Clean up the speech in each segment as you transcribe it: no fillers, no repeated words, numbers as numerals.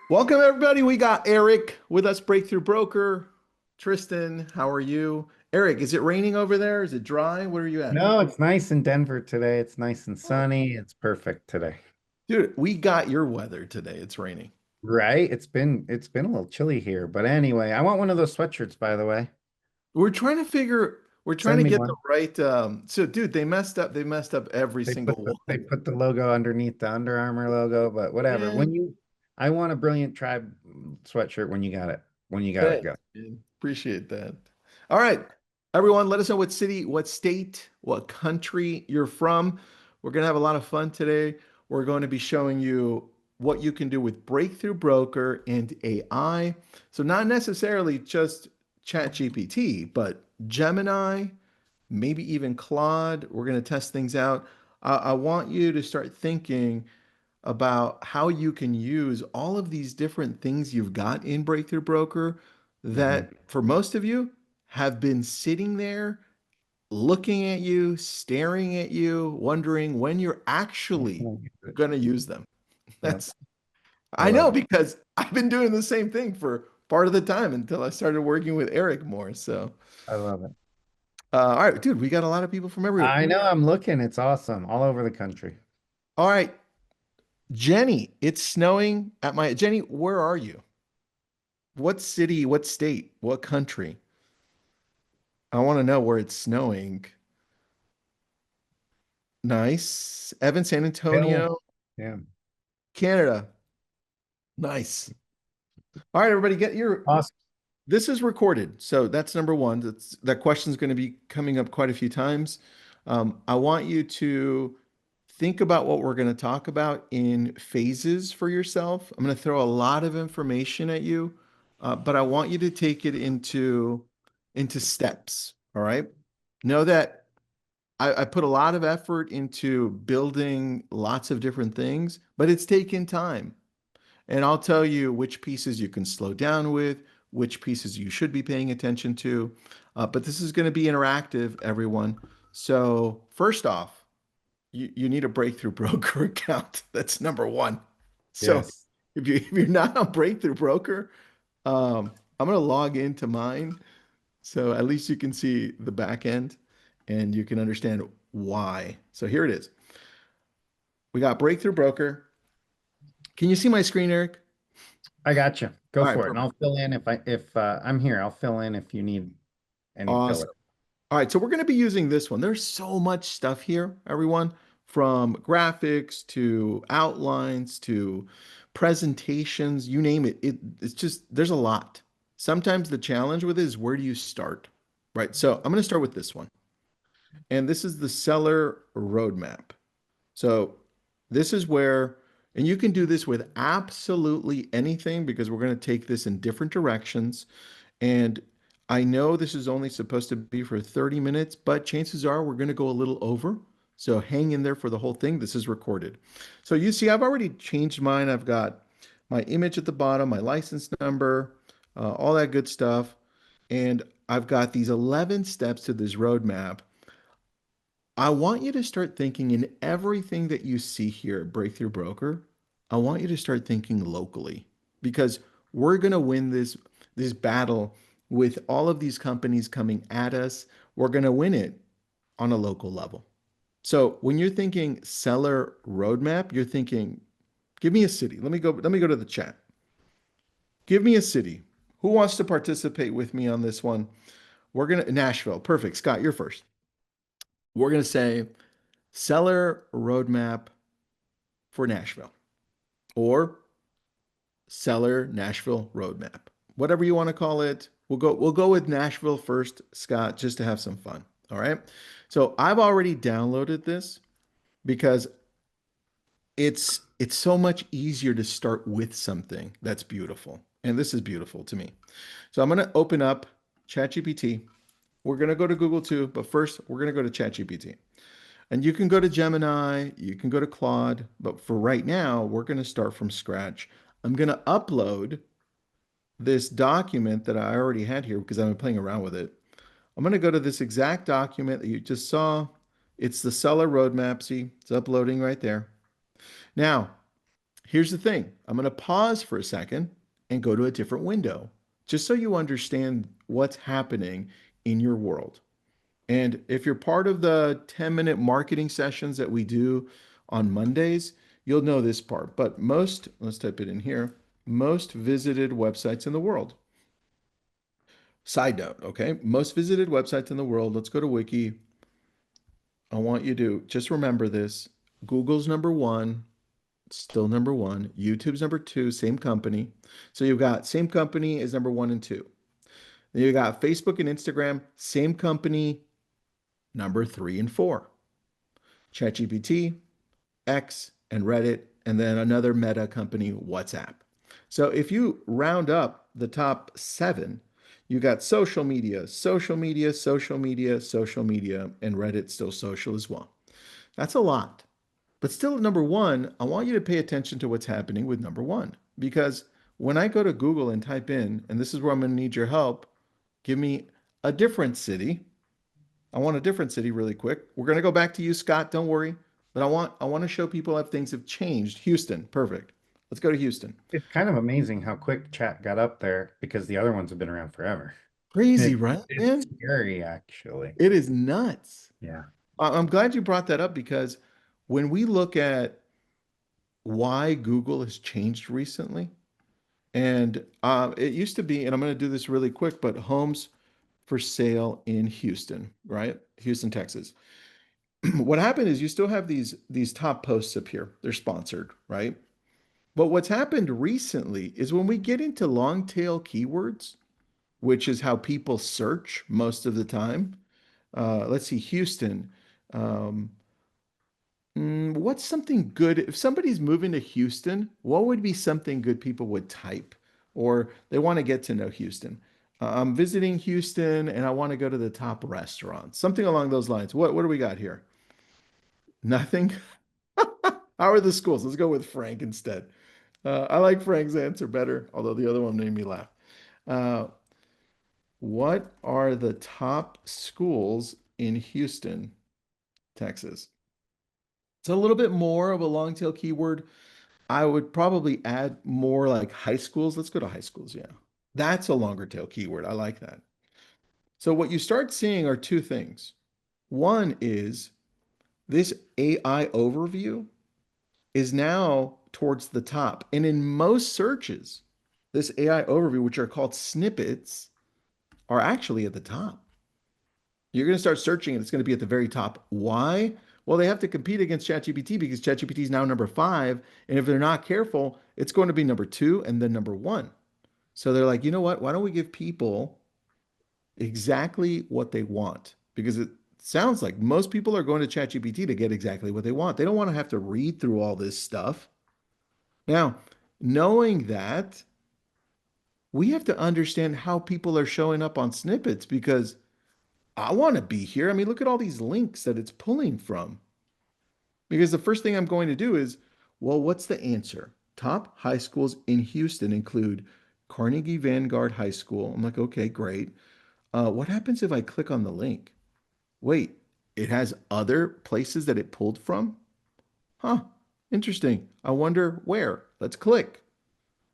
Welcome, everybody. We got Eric with us, Breakthrough Broker. Tristan, how are you? Eric, is it raining over there? Is it dry? Where are you at? No, it's nice in Denver today. It's nice and Oh, sunny. It's perfect today. dude, we got your weather today. It's raining. Right? It's been a little chilly here, but anyway, I want one of those sweatshirts, by the way. We're trying Send to me get the one. right so dude, they messed up every They put single the they one. put the logo underneath the Under Armour logo, but whatever. Man, I want a Brilliant Tribe sweatshirt when you got it. When you got it, thanks, go. man. Appreciate that. All right. Everyone, let us know what city, what state, what country you're from. We're going to have a lot of fun today. We're going to be showing you what you can do with Breakthrough Broker and AI. So, not necessarily just ChatGPT, but Gemini, maybe even Claude. We're going to test things out. I want you to start thinking about how you can use all of these different things you've got in Breakthrough Broker Hmm. that for most of you have been sitting there looking at you, staring at you, wondering when you're actually going to use them. Yep, That's, I I know love it. because I've been doing the same thing for part of the time until I started working with Eric more. So, I love it. all right, dude, we got a lot of people from everywhere. I know I'm looking. It's awesome all over the country. All right, Jenny, it's snowing at my, Jenny, where are you? What city, what state, what country? I want to know where it's snowing. Nice. Evan, San Bill. Antonio, Yeah. Canada. Nice. All right, everybody, get your. Awesome. This is recorded, so that's number one. That question's going to be coming up quite a few times. I want you to think about what we're going to talk about in phases for yourself. I'm going to throw a lot of information at you, but I want you to take it into steps. All right. Know that I put a lot of effort into building lots of different things, but it's taken time. And I'll tell you which pieces you can slow down with, which pieces you should be paying attention to. But this is going to be interactive, everyone. So, first off, you need a Breakthrough Broker account. That's number one. So, Yes. if you're not on Breakthrough Broker, I'm going to log into mine. So at least you can see the back end and you can understand why. So here it is. We got Breakthrough Broker. Can you see my screen, Eric? I got you. Go All right, for it. And perfect. I'll fill in if I'm here. I'll fill in if you need any filler. Awesome. All right, so we're going to be using this one. There's so much stuff here, everyone, from graphics to outlines to presentations, you name it. It's just, there's a lot. Sometimes the challenge with it is where do you start? Right. So I'm going to start with this one. And this is the seller roadmap. So this is where, and you can do this with absolutely anything because we're going to take this in different directions. And I know this is only supposed to be for 30 minutes, but chances are we're going to go a little over. So hang in there for the whole thing. This is recorded. So you see, I've already changed mine. I've got my image at the bottom, my license number, all that good stuff. And I've got these 11 steps to this roadmap. I want you to start thinking in everything that you see here at Breakthrough Broker. I want you to start thinking locally because we're going to win this battle with all of these companies coming at us. We're going to win it on a local level. So when you're thinking seller roadmap, you're thinking, give me a city. Let me go to the chat. Give me a city. Who wants to participate with me on this one? We're going to Nashville. Perfect. Scott, you're first. We're going to say seller roadmap for Nashville or seller Nashville roadmap. Whatever you want to call it. We'll go with Nashville first, Scott, just to have some fun. All right. So I've already downloaded this because it's so much easier to start with something that's beautiful. And this is beautiful to me. So I'm going to open up ChatGPT. We're going to go to Google too, but first we're going to go to ChatGPT. And you can go to Gemini, you can go to Claude, but for right now, we're going to start from scratch. I'm going to upload this document that I already had here because I've been playing around with it. I'm going to go to this exact document that you just saw. It's the seller roadmap. See, it's uploading right there. Now, Here's the thing. I'm going to pause for a second and go to a different window just so you understand what's happening in your world. And if you're part of the 10-minute marketing sessions that we do on Mondays, you'll know this part. But most, let's type it in here, most visited websites in the world. Side note, okay? Most visited websites in the world. Let's go to Wiki. I want you to just remember this. Google's number one, still number one. YouTube's number two, same company. So you've got same company is number one and two. Then you got Facebook and Instagram, same company, number three and four. ChatGPT, X, and Reddit, and then another meta company, WhatsApp. So if you round up the top seven, you got social media, social media, social media, social media, and Reddit still social as well. That's a lot. But still, at number one, I want you to pay attention to what's happening with number one. Because when I go to Google and type in, and this is where I'm going to need your help, give me a different city. I want a different city really quick. We're going to go back to you, Scott. Don't worry. But I want to show people how things have changed. Houston, perfect. Let's go to Houston. It's kind of amazing how quick chat got up there because the other ones have been around forever. Crazy, It, right, it's man? scary, actually. It is nuts. Yeah. I'm glad you brought that up because when we look at why Google has changed recently, and it used to be, and I'm going to do this really quick, but homes for sale in Houston, right? Houston, Texas. What happened is you still have these top posts up here. They're sponsored, right? But what's happened recently is when we get into long tail keywords, which is how people search most of the time. Let's see, Houston. Um, what's something good? If somebody's moving to Houston, what would be something good people would type? Or they want to get to know Houston. I'm visiting Houston and I want to go to the top restaurants. Something along those lines. What do we got here? Nothing. How are the schools? Let's go with Frank instead. I like Frank's answer better, although the other one made me laugh. Uh, what are the top schools in Houston, Texas? It's a little bit more of a long tail keyword. I would probably add more like high schools. Let's go to high schools. Yeah. That's a longer tail keyword. I like that. So what you start seeing are two things. One is this AI overview is now towards the top. And in most searches, this AI overview, which are called snippets, are actually at the top. You're going to start searching and it's going to be at the very top. Why? Well, they have to compete against ChatGPT because ChatGPT is now number five. And if they're not careful, it's going to be number two and then number one. So they're like, you know what? Why don't we give people exactly what they want? Because it sounds like most people are going to ChatGPT to get exactly what they want. They don't want to have to read through all this stuff. Now, knowing that, we have to understand how people are showing up on snippets because I want to be here. I mean, look at all these links that it's pulling from. Because the first thing I'm going to do is, well, what's the answer? Top high schools in Houston include Carnegie Vanguard High School. I'm like, okay, great. What happens if I click on the link? Wait, it has other places that it pulled from? Huh, interesting. I wonder where. Let's click.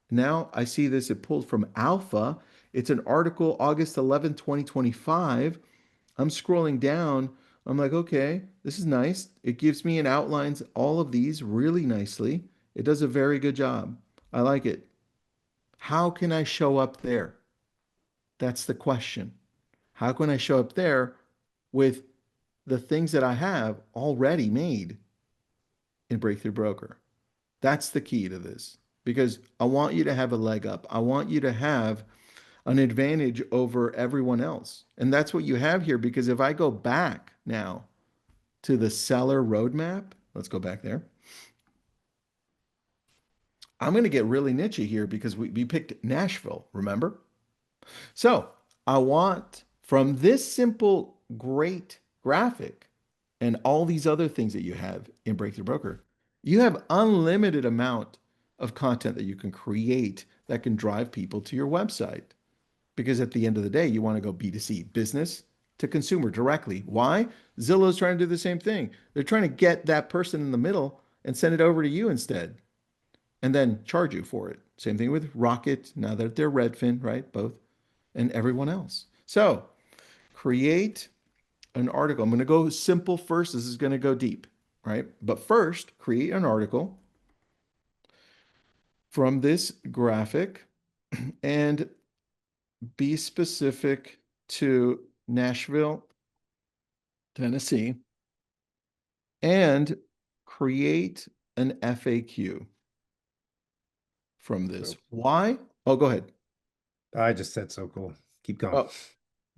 Now I see this, it pulled from Alpha. It's an article, August 11th, 2025. I'm scrolling down. I'm like, okay, this is nice. It gives me and outlines all of these really nicely. It does a very good job. I like it. How can I show up there? That's the question. How can I show up there with the things that I have already made in Breakthrough Broker? That's the key to this because I want you to have a leg up. I want you to have an advantage over everyone else. And that's what you have here because if I go back now to the seller roadmap, let's go back there. I'm going to get really niche here because we picked Nashville, remember? So I want from this simple, great graphic and all these other things that you have in Breakthrough Broker, you have unlimited amount of content that you can create that can drive people to your website. Because at the end of the day, you want to go B2C, business to consumer directly. Why? Zillow's trying to do the same thing. They're trying to get that person in the middle and send it over to you instead. and then charge you for it. Same thing with Rocket, now that they're Redfin, right? Both, and everyone else. So create an article. I'm going to go simple first. This is going to go deep, right? But first, create an article from this graphic and be specific to Nashville, Tennessee, and create an FAQ from this. So Why? Oh, go ahead. I just said so cool. Keep going. Oh,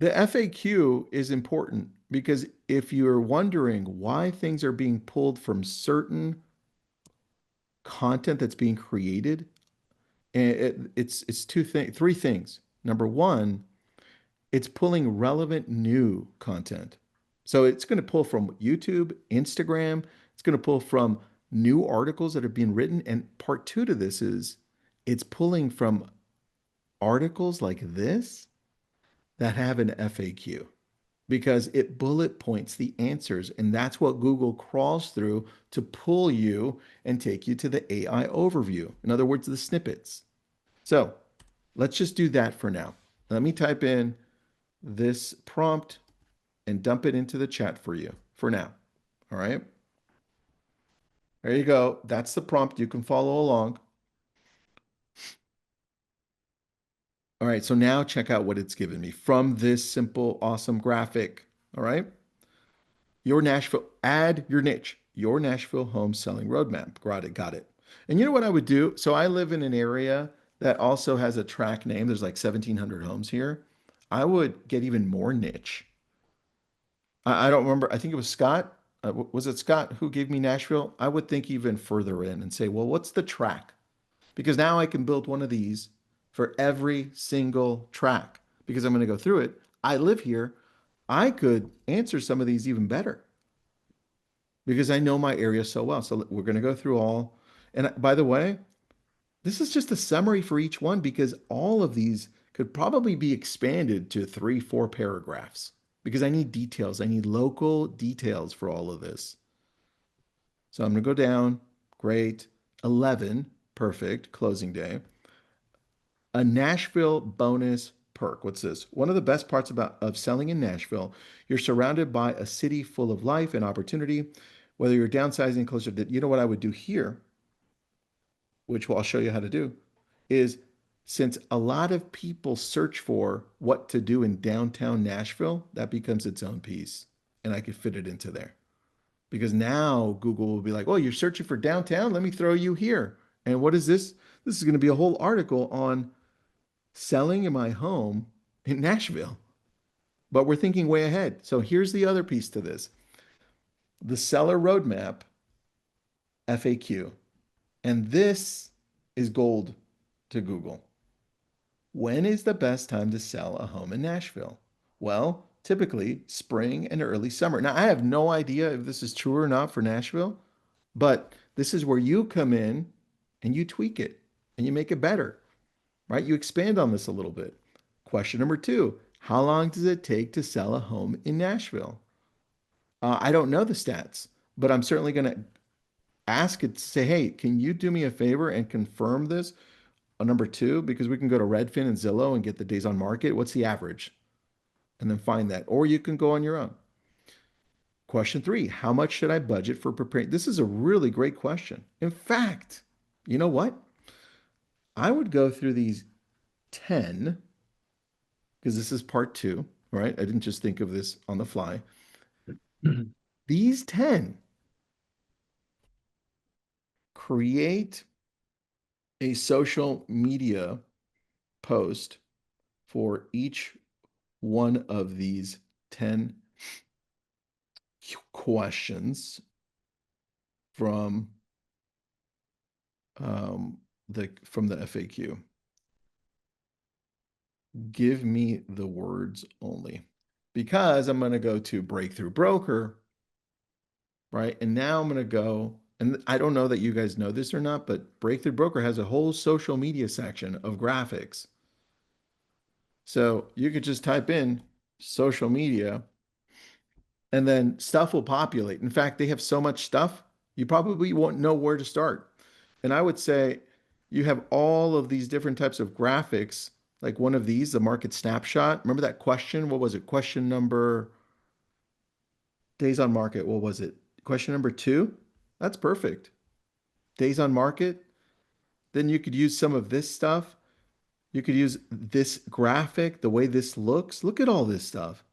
the FAQ is important because if you're wondering why things are being pulled from certain content that's being created, it's three things. Number one, it's pulling relevant new content. So it's going to pull from YouTube, Instagram. It's going to pull from new articles that are being written. And part two to this is it's pulling from articles like this that have an FAQ because it bullet points the answers. And that's what Google crawls through to pull you and take you to the AI overview. In other words, the snippets. So let's just do that for now. Let me type in this prompt and dump it into the chat for you for now. All right. There you go. That's the prompt. You can follow along. All right. So now check out what it's given me from this simple, awesome graphic. All right. Your Nashville, add your niche, your Nashville home selling roadmap. Got it. Got it. And you know what I would do? So I live in an area that also has a track name. There's like 1,700 homes here. I would get even more niche. I don't remember. I think it was Scott. Was it Scott who gave me Nashville? I would think even further in and say, well, what's the track? Because now I can build one of these for every single track because I'm going to go through it. I live here. I could answer some of these even better because I know my area so well. So we're going to go through all. And by the way, this is just a summary for each one because all of these could probably be expanded to 3, 4 paragraphs because I need details. I need local details for all of this. So I'm going to go down. Great. 11. Perfect. Closing day. A Nashville bonus perk. What's this? One of the best parts of selling in Nashville, you're surrounded by a city full of life and opportunity. Whether you're downsizing closer to, you know what I would do here, which I'll show you how to do, is since a lot of people search for what to do in downtown Nashville, that becomes its own piece. And I could fit it into there. Because now Google will be like, oh, you're searching for downtown? Let me throw you here. And what is this? This is going to be a whole article on selling in my home in Nashville. But we're thinking way ahead. So here's the other piece to this. The seller roadmap FAQ. And this is gold to Google. When is the best time to sell a home in Nashville? Well, typically spring and early summer. Now, I have no idea if this is true or not for Nashville, but this is where you come in and you tweak it and you make it better, right? You expand on this a little bit. Question number two, how long does it take to sell a home in Nashville? I don't know the stats, but I'm certainly going to ask it to say, hey, can you do me a favor and confirm this? Number two, because we can go to Redfin and Zillow and get the days on market. What's the average? And then find that. Or you can go on your own. Question three, how much should I budget for preparing? This is a really great question. In fact, you know what? I would go through these 10, because this is part two, right? I didn't just think of this on the fly. These 10 create a social media post for each one of these 10 questions from the FAQ. Give me the words only because I'm going to go to Breakthrough Broker, right? And now I'm going to go, and I don't know that you guys know this or not, but Breakthrough Broker has a whole social media section of graphics. So you could just type in social media and then stuff will populate. In fact, they have so much stuff, you probably won't know where to start. And I would say you have all of these different types of graphics, like one of these, the market snapshot. Remember that question? What was it? Question number days on market. What was it? Question number two? That's perfect. Days on market. Then you could use some of this stuff. You could use this graphic, the way this looks. Look at all this stuff.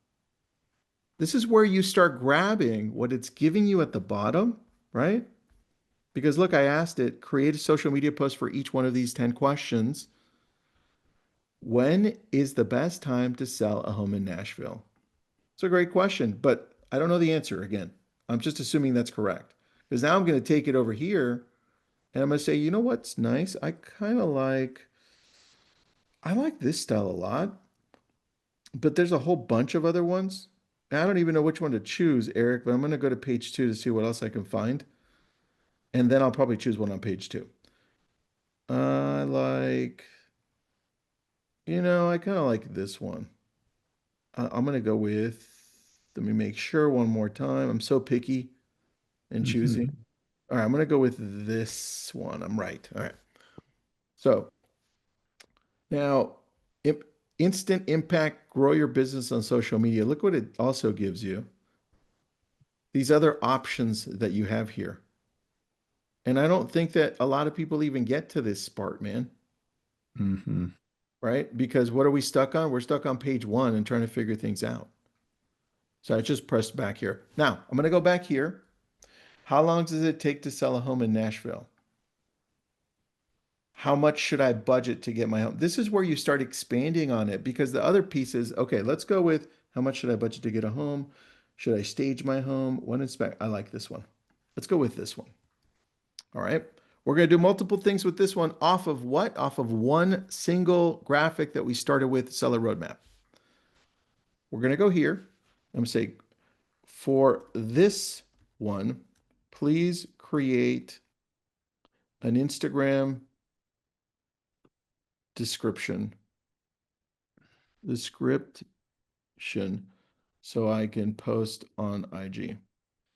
This is where you start grabbing what it's giving you at the bottom, right? Because look, I asked it, create a social media post for each one of these 10 questions. When is the best time to sell a home in Nashville? It's a great question, but I don't know the answer again. I'm just assuming that's correct. Because now I'm going to take it over here and I'm going to say, you know what's nice? I like this style a lot, but there's a whole bunch of other ones. I don't even know which one to choose, Eric, but I'm going to go to page two to see what else I can find. And then I'll probably choose one on page two. I like, I kind of like this one. I'm going to go with, let me make sure one more time. I'm so picky and choosy. All right, I'm going to go with this one. I'm right. All right. So now, imp instant impact, grow your business on social media. Look what it also gives you. These other options that you have here. And I don't think that a lot of people even get to this part, man, Mm-hmm. right? Because what are we stuck on? We're stuck on page one and trying to figure things out. So I just pressed back here. Now, I'm going to go back here. How long does it take to sell a home in Nashville? How much should I budget to get my home? This is where you start expanding on it because the other pieces, okay, let's go with how much should I budget to get a home? Should I stage my home? When inspect? I like this one. Let's go with this one. All right. We're going to do multiple things with this one off of what? Off of one single graphic that we started with, seller roadmap. We're going to go here. I'm going to say, for this one, please create an Instagram description so I can post on IG.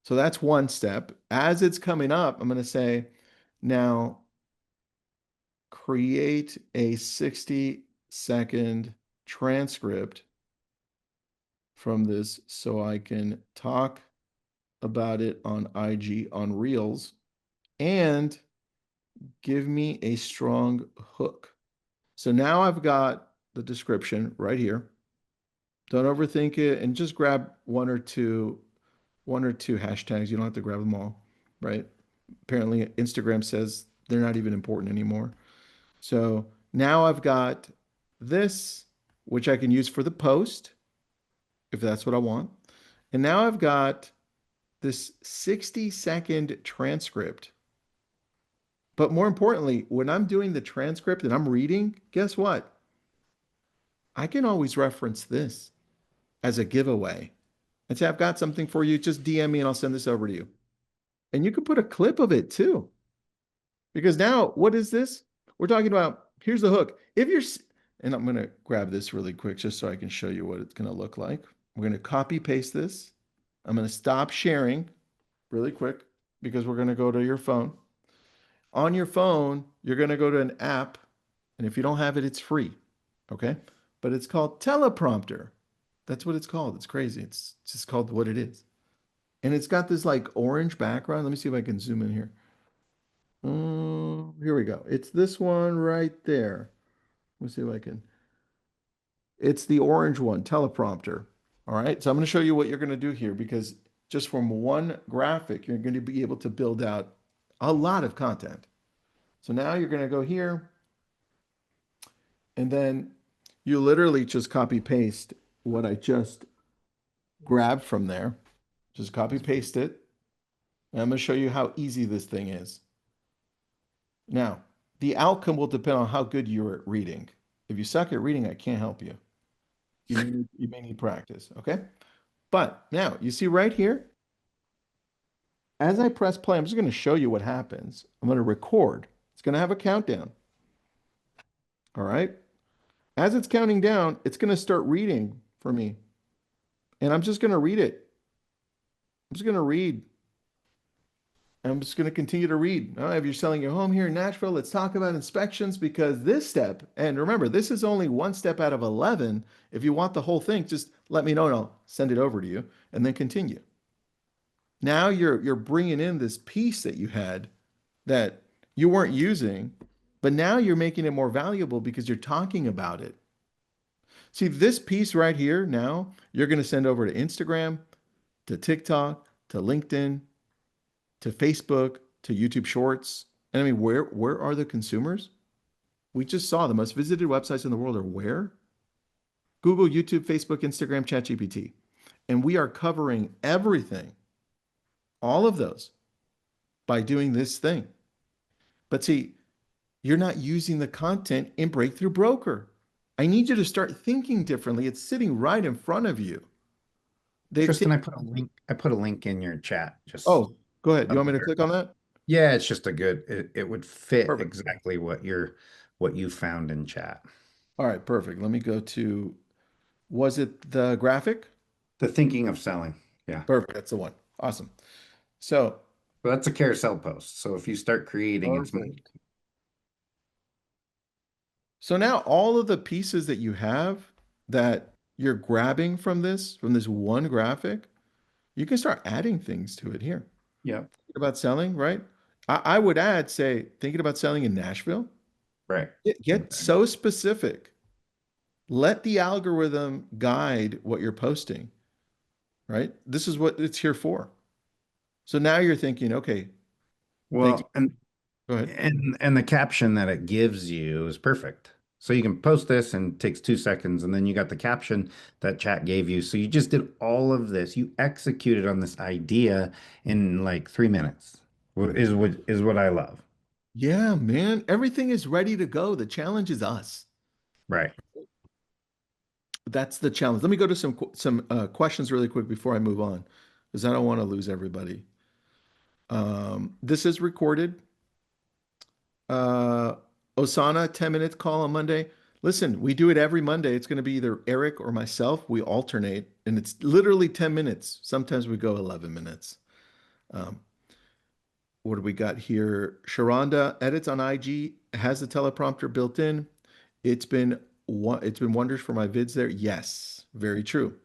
So that's one step. As it's coming up, I'm going to say, now create a 60-second transcript from this so I can talk about it on IG on Reels and give me a strong hook. So now I've got the description right here. Don't overthink it and just grab one or two hashtags. You don't have to grab them all, right? Apparently, Instagram says they're not even important anymore. So now I've got this, which I can use for the post if that's what I want. And now I've got this 60-second transcript. But more importantly, when I'm doing the transcript and I'm reading, guess what? I can always reference this as a giveaway and say, I've got something for you. Just DM me and I'll send this over to you. And you can put a clip of it too. Because now, what is this? We're talking about, here's the hook. And I'm going to grab this really quick just so I can show you what it's going to look like. We're going to copy paste this. I'm going to stop sharing really quick because we're going to go to your phone. On your phone, you're going to go to an app. And if you don't have it, it's free. Okay. But it's called Teleprompter. That's what it's called. It's crazy. It's just called what it is. And it's got this like orange background. Let me see if I can zoom in here. Here we go. It's this one right there. Let's see if I can. It's the orange one, Teleprompter. All right. So I'm going to show you what you're going to do here because just from one graphic, you're going to be able to build out a lot of content. So now you're going to go here and then you literally just copy paste what I just grabbed from there. Just copy paste it. And I'm going to show you how easy this thing is. Now, the outcome will depend on how good you're at reading. If you suck at reading, I can't help you. You may need practice, okay? But now, you see right here, as I press play, I'm just going to show you what happens. I'm going to record. It's going to have a countdown. All right? As it's counting down, it's going to start reading for me. And I'm just going to read it. I'm just going to read. I'm just going to continue to read. All right, if you're selling your home here in Nashville, let's talk about inspections because this step, and remember, this is only one step out of 11. If you want the whole thing, just let me know and I'll send it over to you and then continue. Now you're bringing in this piece that you had that you weren't using, but now you're making it more valuable because you're talking about it. See, this piece right here now, you're going to send over to Instagram, to TikTok, to LinkedIn, to Facebook, to YouTube Shorts. And I mean, where are the consumers? We just saw the most visited websites in the world are where? Google, YouTube, Facebook, Instagram, ChatGPT. And we are covering everything, all of those, by doing this thing. But see, you're not using the content in Breakthrough Broker. I need you to start thinking differently. It's sitting right in front of you. They've Tristan, taken, I put a link in your chat just oh, go ahead. You up want me to there. click on that? Yeah, it's just a good it would fit Perfect. exactly what you found in chat. All right, perfect. Let me go to, was it the graphic? The thinking of selling. Yeah. Perfect. That's the one. Awesome. So, So that's a carousel post. So if you start creating, it's money. perfect. So now all of the pieces that you have that you're grabbing from this one graphic, you can start adding things to it here. Yeah. Thinking about selling, right? I would add, say, thinking about selling in Nashville. Right. Get Okay. so specific. Let the algorithm guide what you're posting, right? This is what it's here for. So now you're thinking, okay, thank you. Well, and Go ahead. and the caption that it gives you is perfect. So you can post this and it takes 2 seconds, and then you got the caption that chat gave you. So you just did all of this. You executed on this idea in like 3 minutes. Is what I love. Yeah, man. Everything is ready to go. The challenge is us. Right. That's the challenge. Let me go to some questions really quick before I move on, because I don't want to lose everybody. This is recorded. Uh, Osana, 10 minutes call on Monday. Listen, we do it every Monday. It's going to be either Eric or myself. We alternate, and it's literally 10 minutes. Sometimes we go 11 minutes. Um, what do we got here? Sharonda edits on IG, has the teleprompter built in. It's been it's been wonders for my vids there. Yes, very true.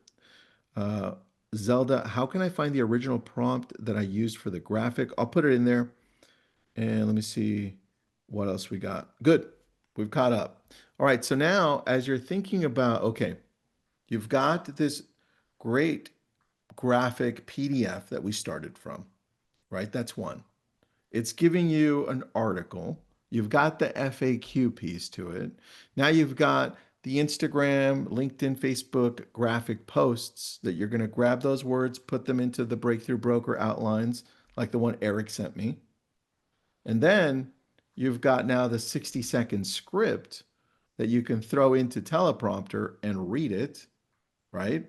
Uh, Zelda, how can I find the original prompt that I used for the graphic? I'll put it in there. And let me see what else we got. Good. We've caught up. All right. So now, as you're thinking about, okay, you've got this great graphic PDF that we started from, right? That's one. It's giving you an article. You've got the FAQ piece to it. Now you've got the Instagram, LinkedIn, Facebook graphic posts that you're going to grab those words, put them into the Breakthrough Broker outlines, like the one Eric sent me. And then you've got now the 60-second script that you can throw into Teleprompter and read it, right?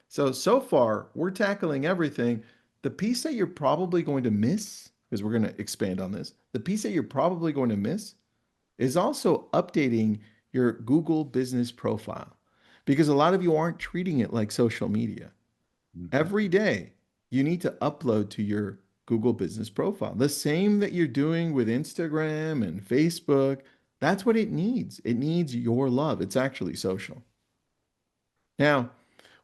So far, we're tackling everything. The piece that you're probably going to miss, because we're going to expand on this, the piece that you're probably going to miss is also updating your Google business profile, because a lot of you aren't treating it like social media. Mhm. Every day, you need to upload to your Google business profile. The same that you're doing with Instagram and Facebook. That's what it needs. It needs your love. It's actually social. Now,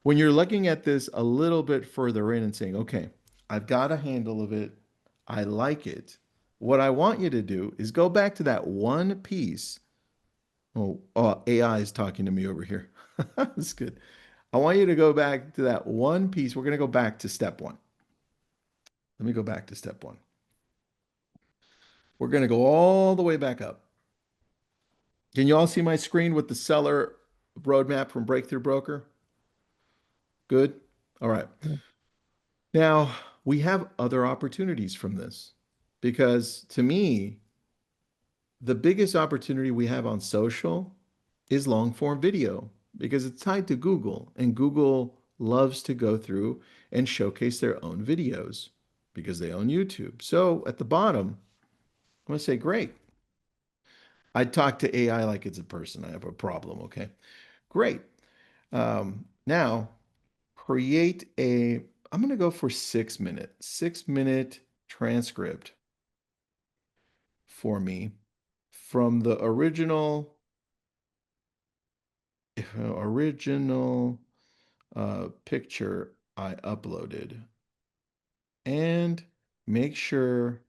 when you're looking at this a little bit further in and saying, okay, I've got a handle of it, I like it. What I want you to do is go back to that one piece. AI is talking to me over here. That's good. I want you to go back to that one piece. We're going to go back to step one. Let me go back to step one. We're going to go all the way back up. Can you all see my screen with the seller roadmap from Breakthrough Broker? Good. All right. Now, we have other opportunities from this because to me, the biggest opportunity we have on social is long form video because it's tied to Google, and Google loves to go through and showcase their own videos because they own YouTube. So at the bottom, I'm going to say, great. I talk to AI like it's a person. I have a problem. Okay. Great. Now create I'm going to go for 6 minute, 6 minute transcript for me from the original picture I uploaded, and make sure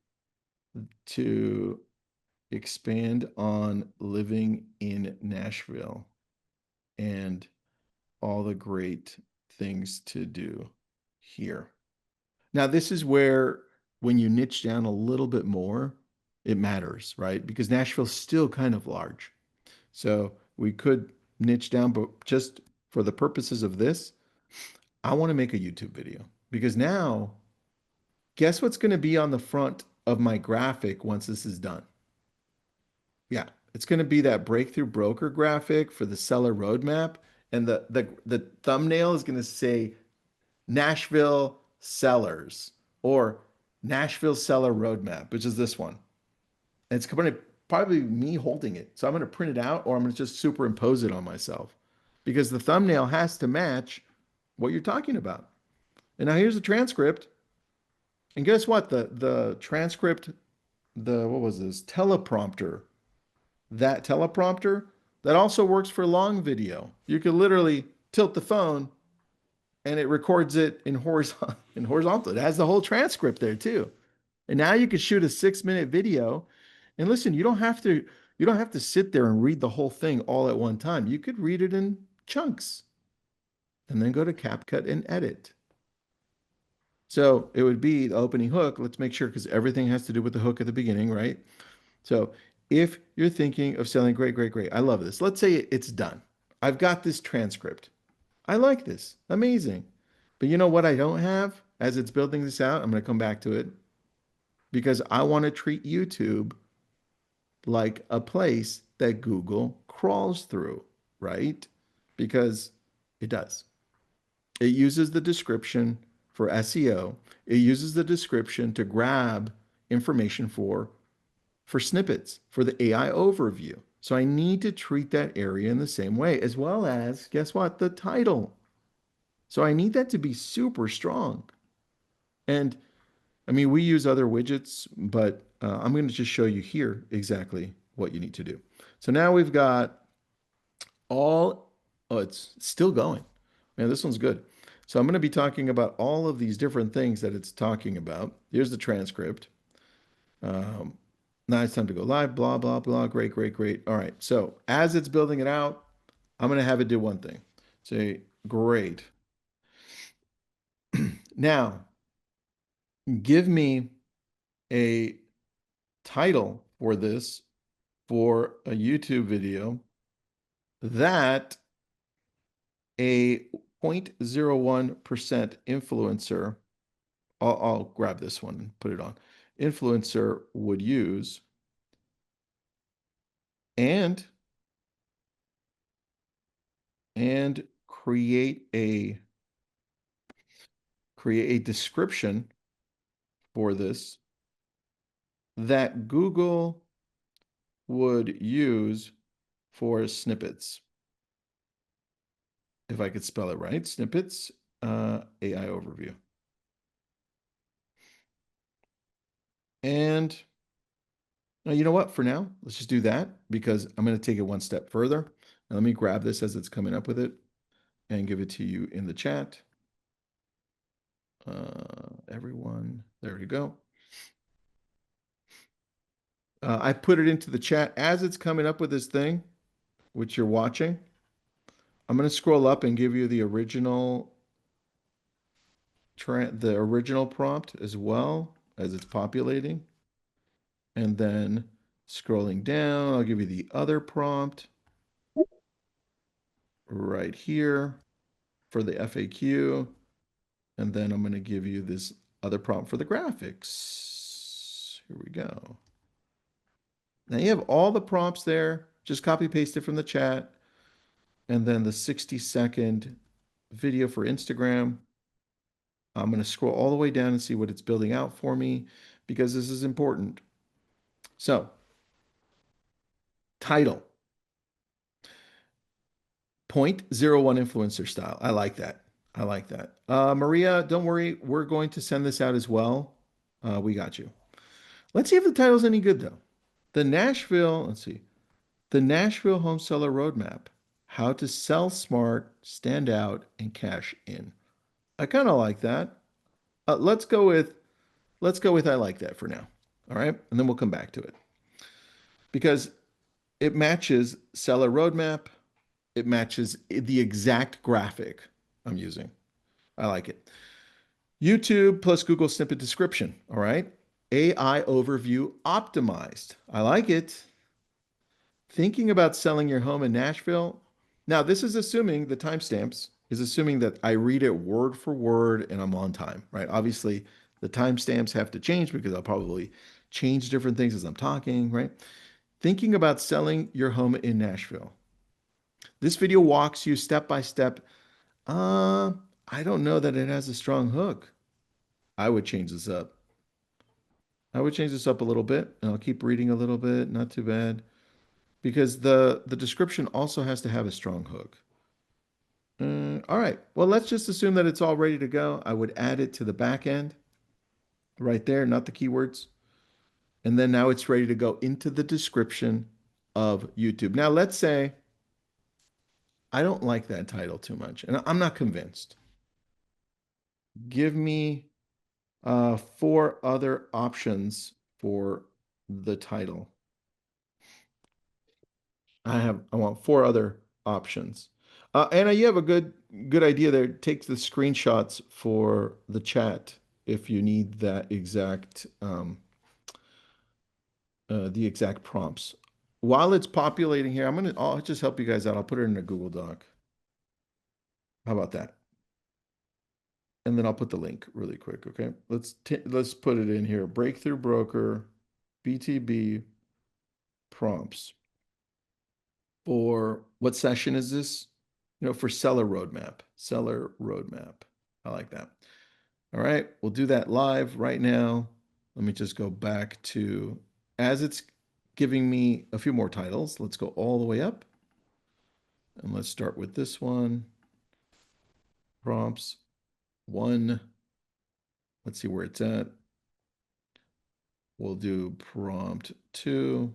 to expand on living in Nashville and all the great things to do here. Now, this is where when you niche down a little bit more, it matters, right? Because Nashville's still kind of large. So we could niche down, but just for the purposes of this, I want to make a YouTube video because now, guess what's going to be on the front of my graphic once this is done? Yeah, it's going to be that breakthrough broker graphic for the seller roadmap. And the thumbnail is going to say Nashville sellers or Nashville seller roadmap, which is this one. And it's going to probably me holding it. So I'm going to print it out or I'm going to just superimpose it on myself because the thumbnail has to match what you're talking about. And now here's the transcript. And guess what? The transcript, the what was this? Teleprompter. That teleprompter that also works for long video. You could literally tilt the phone and it records it in horizontal. It has the whole transcript there too. And now you could shoot a 6-minute video. And listen, you don't have to sit there and read the whole thing all at one time. You could read it in chunks and then go to CapCut and edit. So it would be the opening hook. Let's make sure because everything has to do with the hook at the beginning, right? So if you're thinking of selling, great, great, great. I love this. Let's say it's done. I've got this transcript. I like this. Amazing. But you know what I don't have as it's building this out? I'm going to come back to it because I want to treat YouTube like a place that Google crawls through, right? Because it does. It uses the description for SEO. It uses the description to grab information for snippets, for the AI overview. So I need to treat that area in the same way, as well as, guess what, the title. So I need that to be super strong. And I mean, we use other widgets, but I'm going to just show you here exactly what you need to do. So now we've got oh, it's still going. Man, this one's good. So I'm going to be talking about all of these different things that it's talking about. Here's the transcript. Um, Now it's time to go live, blah, blah, blah. Great, great, great. All right. So as it's building it out, I'm going to have it do one thing. Say, great. Now, give me a title for this for a YouTube video that a 0.01% influencer, I'll grab this one and put it on, influencer would use and and create a description for this that Google would use for snippets. If I could spell it right, snippets, AI overview. And now, you know what? For now, let's just do that because I'm going to take it one step further. Now, let me grab this as it's coming up with it and give it to you in the chat. Everyone, there you go. I put it into the chat as it's coming up with this thing, which you're watching. I'm going to scroll up and give you the original prompt as well as it's populating. And then scrolling down, I'll give you the other prompt right here for the FAQ. And then I'm going to give you this other prompt for the graphics. Here we go. Now you have all the prompts there. Just copy paste it from the chat. And then the 60-second video for Instagram. I'm going to scroll all the way down and see what it's building out for me because this is important. So, title 0.01 influencer style. I like that. I like that. Maria, don't worry. We're going to send this out as well. We got you. Let's see if the title's any good though. Let's see. The Nashville Home Seller Roadmap: How to Sell Smart, Stand Out, and Cash In. I kind of like that. Uh, let's go with let's go with I like that for now. All right, and then we'll come back to it because it matches seller roadmap. It matches the exact graphic I'm using. I like it. YouTube plus Google snippet description. All right. AI overview optimized. I like it. Thinking about selling your home in Nashville. Now, this is assuming the timestamps is assuming that I read it word for word and I'm on time, right? Obviously, the timestamps have to change because I'll probably change different things as I'm talking, right? Thinking about selling your home in Nashville. This video walks you step by step. Uh, I don't know that it has a strong hook. I would change this up. I would change this up a little bit, and I'll keep reading a little bit. Not too bad, because the description also has to have a strong hook. All right. Well, let's just assume that it's all ready to go. I would add it to the back end right there, not the keywords. And then now it's ready to go into the description of YouTube. Now, let's say I don't like that title too much, and I'm not convinced. Give me four other options for the title. I want four other options. Anna, you have a good idea there. Take the screenshots for the chat if you need that exact the exact prompts. While it's populating here, I'll just help you guys out. I'll put it in a Google Doc. How about that? And then I'll put the link really quick, okay? Let's put it in here. Breakthrough Broker, BTB prompts. For what session is this? For seller roadmap. Seller roadmap. I like that. All right, we'll do that live right now. Let me just go back to, as it's giving me a few more titles, let's go all the way up. And let's start with this one. Prompts 1. Let's see where it's at. We'll do prompt 2.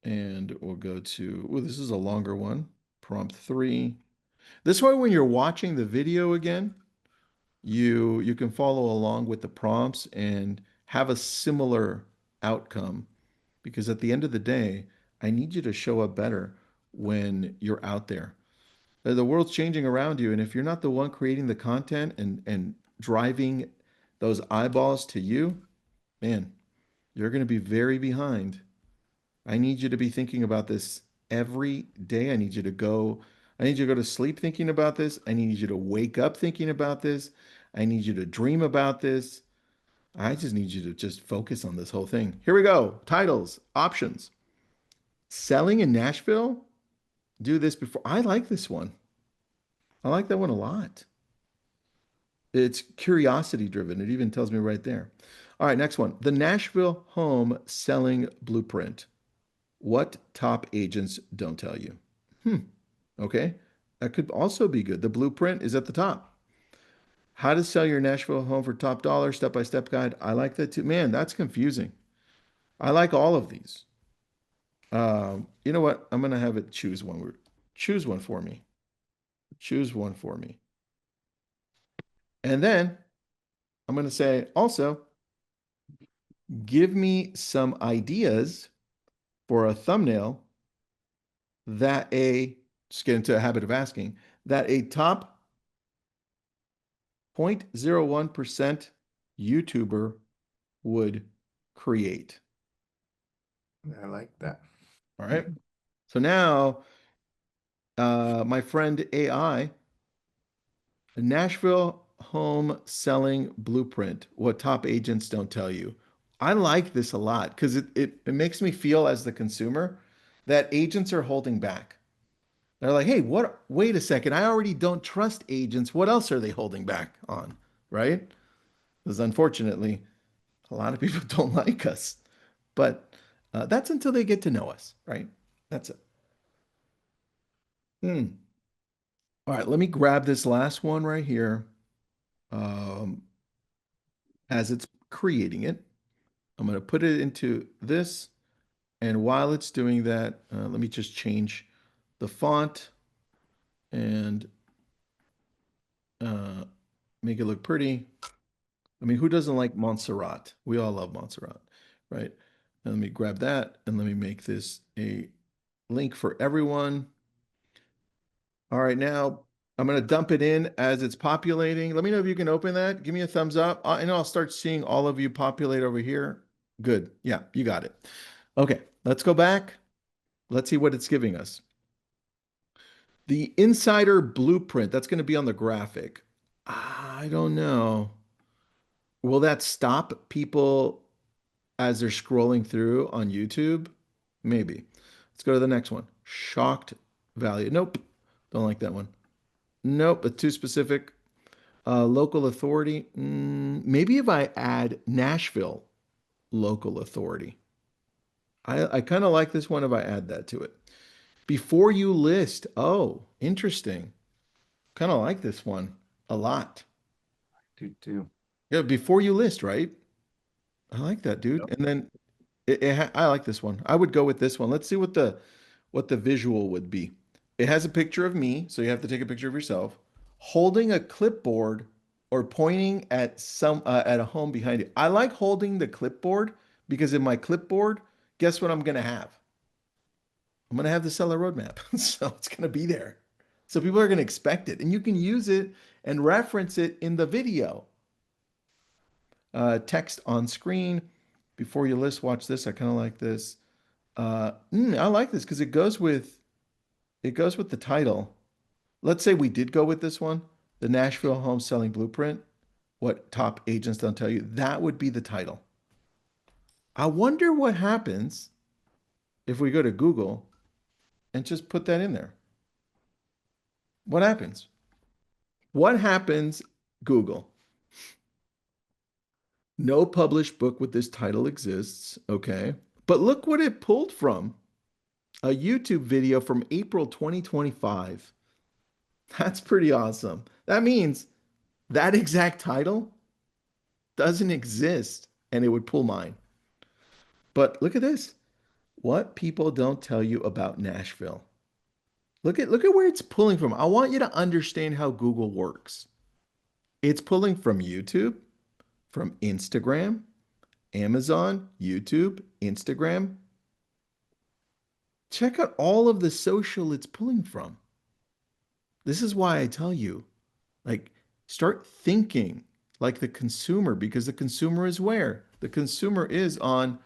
And we'll go to, oh, this is a longer one. Prompt 3. This way, when you're watching the video again, you can follow along with the prompts and have a similar outcome. Because at the end of the day, I need you to show up better when you're out there. The world's changing around you, and if you're not the one creating the content and driving those eyeballs to you, man, you're going to be very behind. I need you to be thinking about this every day. I need you to go to sleep thinking about this. I need you to wake up thinking about this. I need you to dream about this. I just need you to just focus on this whole thing. Here we go. Titles, options. Selling in Nashville. Do this before. I like this one. I like that one a lot. It's curiosity driven. It even tells me right there. All right, next one. The Nashville Home Selling Blueprint. What top agents don't tell you. Okay. That could also be good. The blueprint is at the top. How to sell your Nashville home for top dollar, step-by-step guide. I like that too. Man, that's confusing. I like all of these. You know what? I'm going to have it choose one word. Choose one for me. Choose one for me. And then I'm going to say also, give me some ideas for a thumbnail just get into a habit of asking, that a top 0.01% YouTuber would create. I like that. All right. So now, my friend AI, the Nashville Home Selling Blueprint, what top agents don't tell you. I like this a lot because it makes me feel as the consumer that agents are holding back. They're like, hey, wait a second. I already don't trust agents. What else are they holding back on? Right? Because unfortunately, a lot of people don't like us. But that's until they get to know us, right? That's it. All right, let me grab this last one right here. um, as it's creating it. I'm going to put it into this. And while it's doing that, let me just change the font and uh, make it look pretty. I mean, who doesn't like Montserrat? We all love Montserrat, right? And let me grab that and let me make this a link for everyone. All right, now I'm going to dump it in as it's populating. Let me know if you can open that. Give me a thumbs up. And I'll start seeing all of you populate over here. Good. Yeah, you got it. Okay, let's go back. Let's see what it's giving us. The insider blueprint, that's going to be on the graphic. I don't know. Will that stop people as they're scrolling through on YouTube? Maybe. Let's go to the next one. Shocked value. Nope. Don't like that one. Nope. It's too specific. Local authority. Maybe if I add Nashville local authority. I kind of like this one if I add that to it. Before you list. Oh, interesting. Kind of like this one a lot. Do. Yeah, before you list, right? I like that, dude. Yep. And then I like this one. I would go with this one. Let's see what the visual would be. It has a picture of me, so you have to take a picture of yourself holding a clipboard or pointing at some at a home behind you. I like holding the clipboard because in my clipboard, guess what I'm gonna have? I'm gonna have the seller roadmap, so it's gonna be there. So people are gonna expect it, and you can use it and reference it in the video. Text on screen. Before you list, watch this. I kind of like this. I like this because it goes with the title. Let's say we did go with this one, the Nashville Home Selling Blueprint. What top agents don't tell you. That would be the title. I wonder what happens if we go to Google and just put that in there. What happens? What happens, Google? No published book with this title exists. Okay. But look what it pulled from. A YouTube video from April 2025. That's pretty awesome. That means that exact title doesn't exist and it would pull mine. But look at this. What people don't tell you about Nashville. Look at where it's pulling from. I want you to understand how Google works. It's pulling from YouTube, from Instagram, Amazon, YouTube, Instagram. Check out all of the social it's pulling from. This is why I tell you, like, start thinking like the consumer because the consumer is where? The consumer is on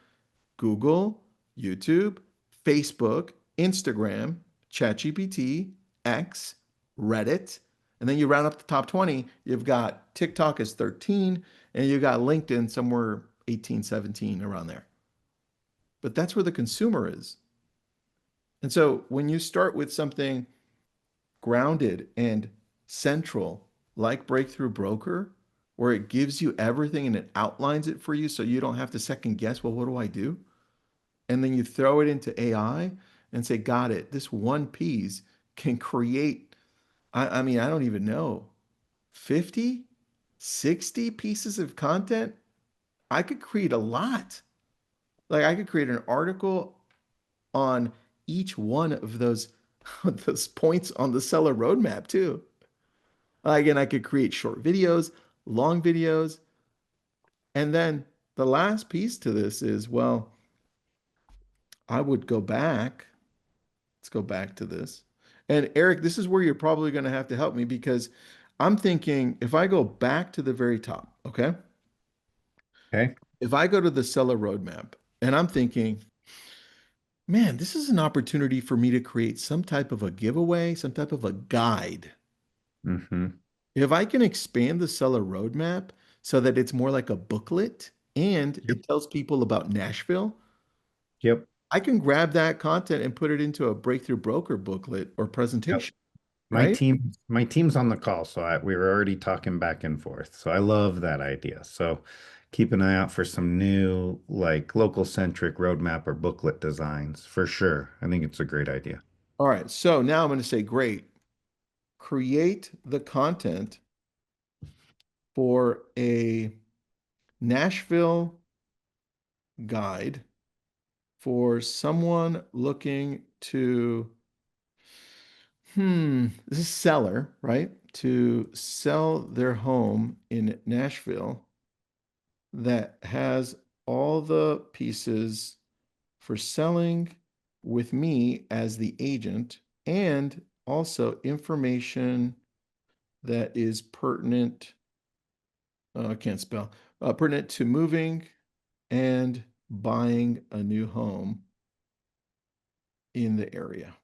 Google, YouTube, Facebook, Instagram, ChatGPT, X, Reddit. And then you round up the top 20, you've got TikTok is 13, and you got LinkedIn somewhere 18, 17 around there. But that's where the consumer is. And so when you start with something grounded and central like Breakthrough Broker, where it gives you everything and it outlines it for you so you don't have to second guess, well, what do I do? And then you throw it into AI and say, got it. This one piece can create, I mean, I don't even know, 50, 60 pieces of content. I could create a lot. Like I could create an article on each one of those, those points on the seller roadmap too. Again, I could create short videos, long videos. And then the last piece to this is, well, I would go back. Let's go back to this. And Eric, this is where you're probably going to have to help me because I'm thinking if I go back to the very top, okay? Okay. If I go to the seller roadmap and I'm thinking, man, this is an opportunity for me to create some type of a giveaway, some type of a guide. Mm-hmm. If I can expand the seller roadmap so that it's more like a booklet and Yep. it tells people about Nashville, Yep. I can grab that content and put it into a breakthrough broker booklet or Yep. presentation, My right? team, my team's on the call, so we were already talking back and forth. So I love that idea. So keep an eye out for some new, like local centric roadmap or booklet designs for sure. I think it's a great idea. All right. So now I'm going to say, great, create the content for a Nashville guide for someone looking to, this is seller, right? To sell their home in Nashville that has all the pieces for selling with me as the agent and also information that is pertinent, I can't spell, pertinent to moving and buying a new home in the area.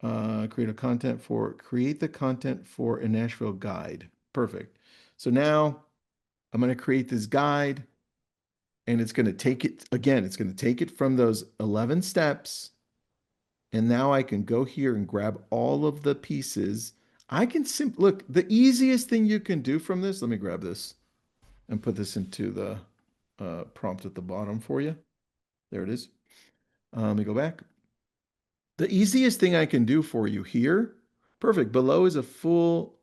Create the content for a Nashville guide. Perfect. So now I'm going to create this guide and it's going to take it again, it's going to take it from those 11 steps. And now I can go here and grab all of the pieces. I can simply look, the easiest thing you can do from this, let me grab this and put this into the prompt at the bottom for you. There it is. Let me go back. The easiest thing I can do for you here, perfect. Below is a full,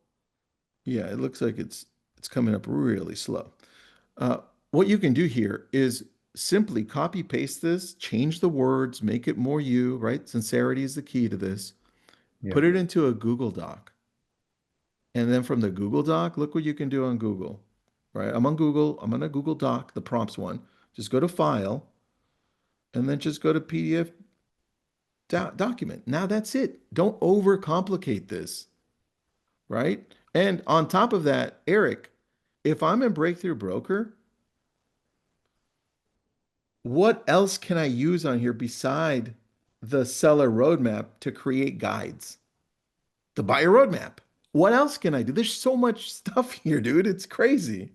yeah, it looks like it's coming up really slow. Uh, what you can do here is simply copy paste this, change the words, make it more you, right? Sincerity is the key to this. Yeah. Put it into a Google Doc. And then from the Google Doc, look what you can do on Google, right? I'm on Google, I'm on a Google Doc, the prompts one. Just go to File and then just go to PDF document. Now that's it. Don't overcomplicate this, right? And on top of that, Eric, if I'm in Breakthrough Broker, what else can I use on here beside the seller roadmap to create guides? The buyer roadmap. What else can I do? There's so much stuff here, dude. It's crazy.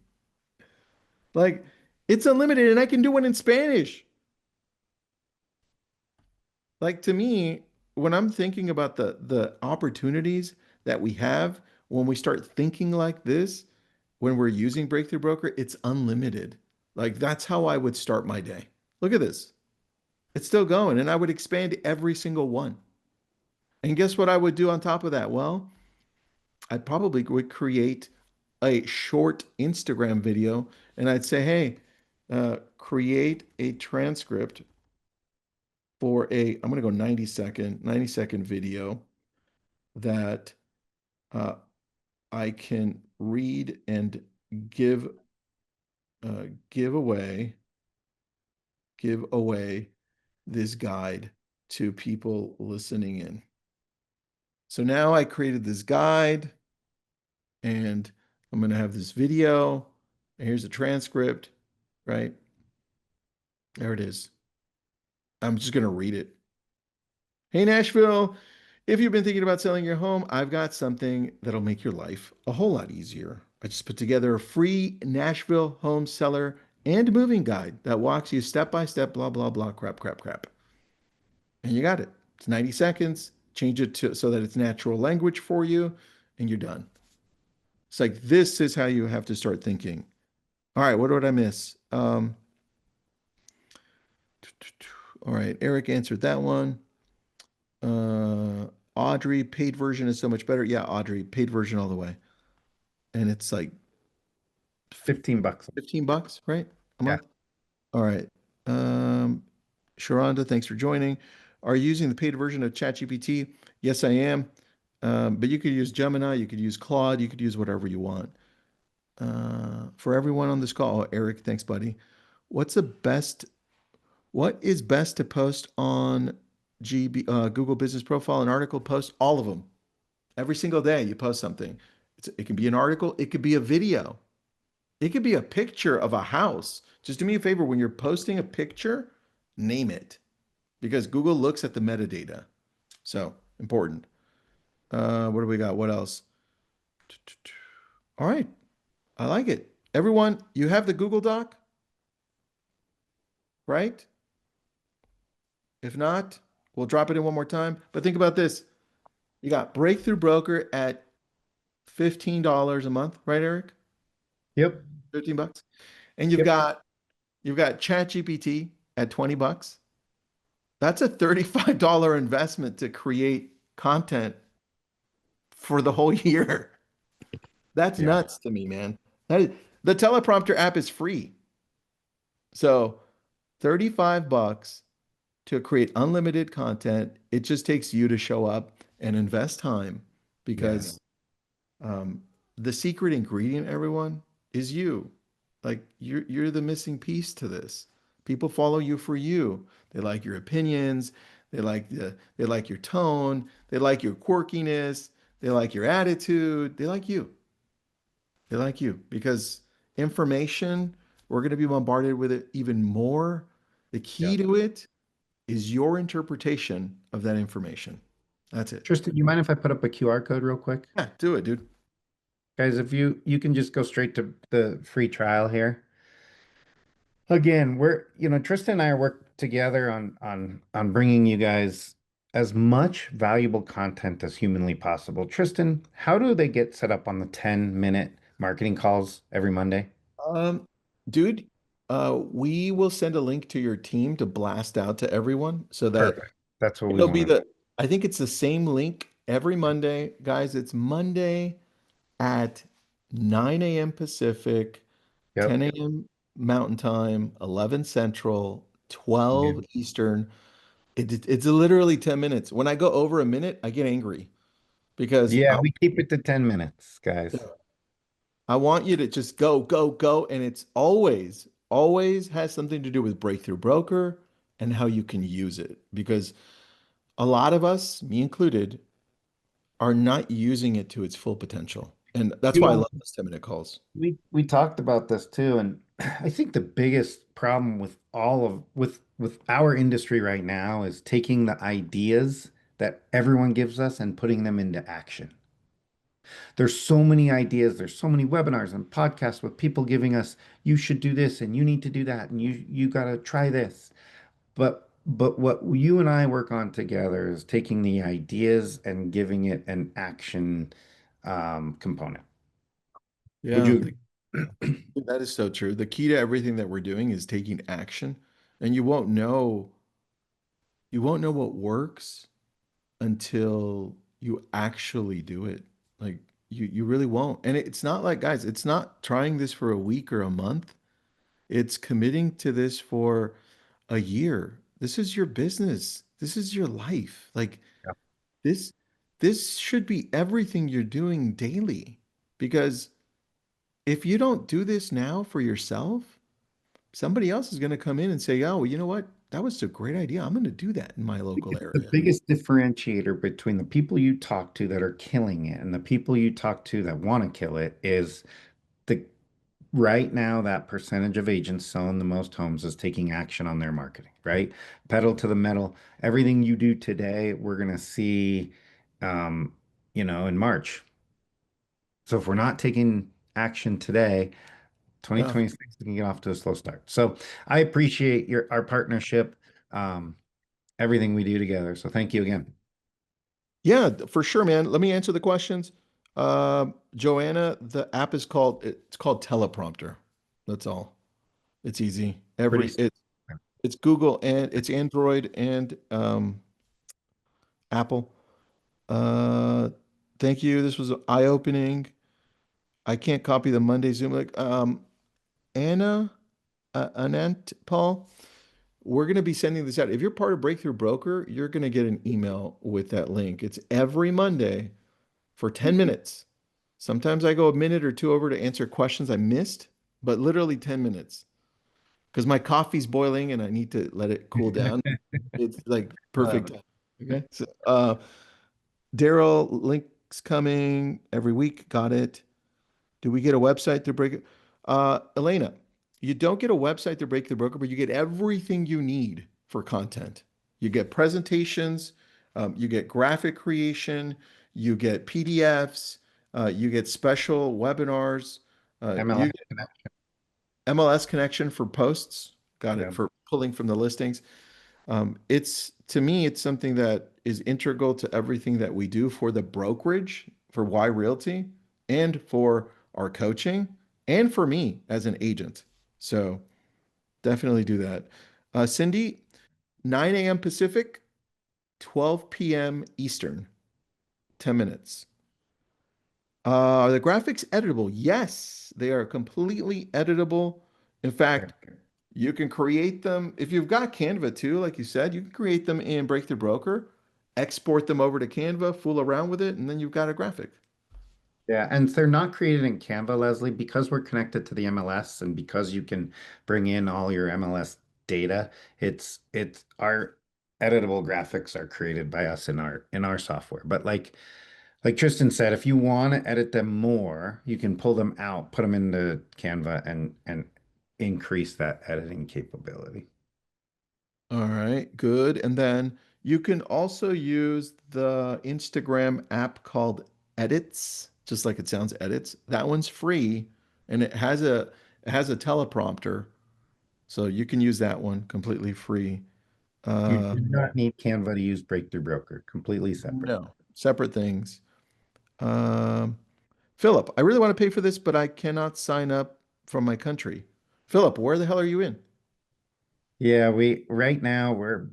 Like, it's unlimited and I can do one in Spanish. Like to me, when I'm thinking about the opportunities that we have when we start thinking like this, when we're using Breakthrough Broker, it's unlimited. Like that's how I would start my day. Look at this. It's still going and I would expand every single one. And guess what I would do on top of that? Well, I probably would create a short Instagram video and I'd say, hey, create a transcript for I'm going to go 90 second video that uh, I can read and give uh, give away give away this guide to people listening in. So now I created this guide and I'm going to have this video. And here's the transcript, right? There it is. I'm just going to read it. Hey, Nashville, if you've been thinking about selling your home, I've got something that'll make your life a whole lot easier. I just put together a free Nashville home seller and moving guide that walks you step by step, blah, blah, blah, crap, crap, crap. And you got it. It's 90 seconds. Change it to so that it's natural language for you, and you're done. It's like this is how you have to start thinking. All right, what did I miss? All right, Eric answered that one. Audrey, paid version is so much better. Yeah, Audrey, paid version all the way. And it's like $15. 15 bucks, right? A Yeah. month. All right. Um, Sharonda, thanks for joining. Are you using the paid version of ChatGPT? Yes, I am. But you could use Gemini, you could use Claude, you could use whatever you want. For everyone on this call, oh, Eric, thanks, buddy. What's the best, what is best to post on Google Business Profile, an article post? All of them. Every single day you post something. It can be an article, it could be a video, it could be a picture of a house. Just do me a favor when you're posting a picture, name it because Google looks at the metadata. So important. What do we got? What else? All right. I like it. Everyone, you have the Google Doc, right? If not, we'll drop it in one more time. But think about this. You got Breakthrough Broker at $15 a month, right, Eric? Yep. 15 bucks. And you've Yep. got ChatGPT at 20 bucks. That's a $35 investment to create content for the whole year. That's Yeah. nuts to me, man. That is, the teleprompter app is free. So 35 bucks to create unlimited content. It just takes you to show up and invest time Yeah. because um, the secret ingredient, everyone, is you. Like you're the missing piece to this. People follow you for you. They like your opinions. They like your tone. They like your quirkiness. They like your attitude. They like you. They like you because information, we're going to be bombarded with it even more. The Yeah. key to it is your interpretation of that information. That's it. Tristan, you mind if I put up a QR code real quick? Yeah, do it, dude. Guys, if you can just go straight to the free trial here. Again, Tristan and I work together on bringing you guys as much valuable content as humanly possible. Tristan, how do they get set up on the 10-minute marketing calls every Monday? Um, dude, we will send a link to your team to blast out to everyone so that Perfect. That's what we it'll be want. I think it's the same link every Monday. Guys, it's Monday at 9 a.m. Pacific, Yep. 10 a.m. Mountain Time, 11 Central, Yeah. 12 Eastern. It's literally 10 minutes. When I go over a minute, I get angry because Yeah, we keep it to 10 minutes, guys. I want you to just go, go, go. And it's always has something to do with Breakthrough Broker and how you can use it. Because a lot of us, me included, are not using it to its full potential. And that's You why I know, love those 10-minute calls. we talked about this too, and I think the biggest problem with all of with our industry right now is taking the ideas that everyone gives us and putting them into action. There's so many ideas, there's so many webinars and podcasts with people giving us, you should do this and you need to do that and you got to try this. But what you and I work on together is taking the ideas and giving it an action component. Would Yeah, you agree? that is so true. The key to everything that we're doing is taking action. And you won't know what works until you actually do it. Like you really won't. And it's not like, guys, it's not trying this for a week or a month. It's committing to this for a year. This is your business. This is your life. Like Yeah. this this should be everything you're doing daily. Because if you don't do this now for yourself, somebody else is going to come in and say, "Oh, well, you know what? That was a great idea. I'm going to do that in my local It's the area." biggest differentiator between the people you talk to that are killing it and the people you talk to that want to kill it is the right now that percentage of agents selling the most homes is taking action on their marketing, right? Pedal to the metal. Everything you do today, we're going to see, um, in March. So if we're not taking action today, Yeah. 2026 can get off to a slow start. So I appreciate our partnership, um, everything we do together. So thank you again. Yeah, for sure, man. Let me answer the questions. Joanna, the app it's called Teleprompter. That's all. It's easy. Pretty It's Google and it's Android and Apple. Uh, thank you. This was eye-opening. I can't copy the Monday Zoom link. Anna, Anant, Paul, we're going to be sending this out. If you're part of Breakthrough Broker, you're going to get an email with that link. It's every Monday for 10 minutes. Sometimes I go a minute or two over to answer questions I missed, but literally 10 minutes because my coffee's boiling and I need to let it cool down. It's like love perfect it. time. Okay. So, Daryl, links coming every week. Got it. Do we get a website to break it? Elena, you don't get a website to break the broker, but you get everything you need for content. You get presentations, you get graphic creation, you get PDFs, you get special webinars, you MLS get connection. MLS connection for posts. Got it Yeah. for pulling from the listings. It's to me, it's something that is integral to everything that we do for the brokerage, for Y Realty, and for our coaching, and for me as an agent. So definitely do that. Cindy, 9 a.m. Pacific, 12 p.m. Eastern, 10 minutes. Are the graphics editable? Yes, they are completely editable. In fact, you can create them if you've got Canva too, like you said, you can create them in Breakthrough Broker, export them over to Canva, fool around with it, and then you've got a graphic. Yeah, and they're not created in Canva, Leslie, because we're connected to the MLS and because you can bring in all your MLS data. It's our editable graphics are created by us in our software. But like Tristan said, if you want to edit them more, you can pull them out, put them into Canva and increase that editing capability. All right, good. And then you can also use the Instagram app called Edits, just like it sounds, Edits. That one's free and it has a teleprompter, so you can use that one completely free. You Uh, do not need Canva to use Breakthrough Broker, completely separate. no, separate things. Um, Philip, I really want to pay for this, but I cannot sign up from my country. Philip, where the hell are you in? Yeah, we right now we're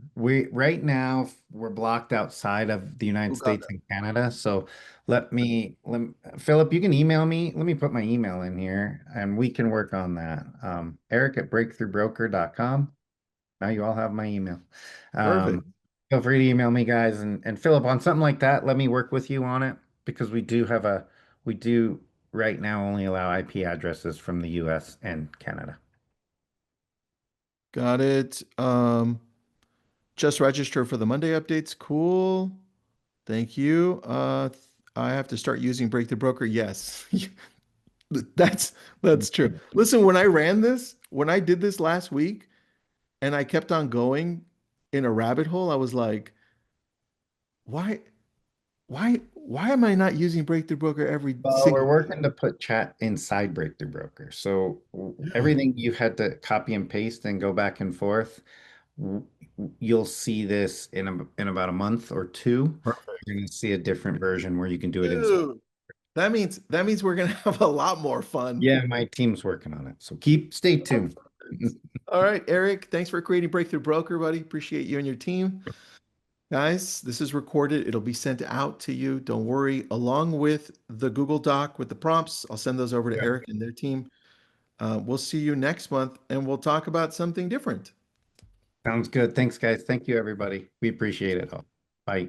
blocked outside of the United Oh, got States and Canada. So Philip, you can email me. Let me put my email in here and we can work on that. Eric at breakthroughbroker.com. Now you all have my email. Perfect. Feel free to email me, guys. And Philip, on something like that, let me work with you on it because we do right now only allow IP addresses from the US and Canada. Got it. Just register for the Monday updates. Cool. Thank you. I have to start using Break the Broker. Yes. That's that's true. Listen, when I did this last week and I kept on going in a rabbit hole, I was like, why why am I not using Break the Broker every Well, we're single working to put chat inside Breakthrough Broker. So Yeah. everything you had to copy and paste and go back and forth, w- you'll see this in about a month or two. Perfect. You're going to see a different version where you can do it inside. Dude, that means we're gonna have a lot more fun. Yeah, my team's working on it. So stay tuned. All right, Eric, thanks for creating Breakthrough Broker, buddy. Appreciate you and your team. Guys, this is recorded. It'll be sent out to you. Don't worry. Along with the Google Doc with the prompts, I'll send those over to Yeah. Eric and their team. We'll see you next month and we'll talk about something different. Sounds good. Thanks, guys. Thank you, everybody. We appreciate it all. Bye.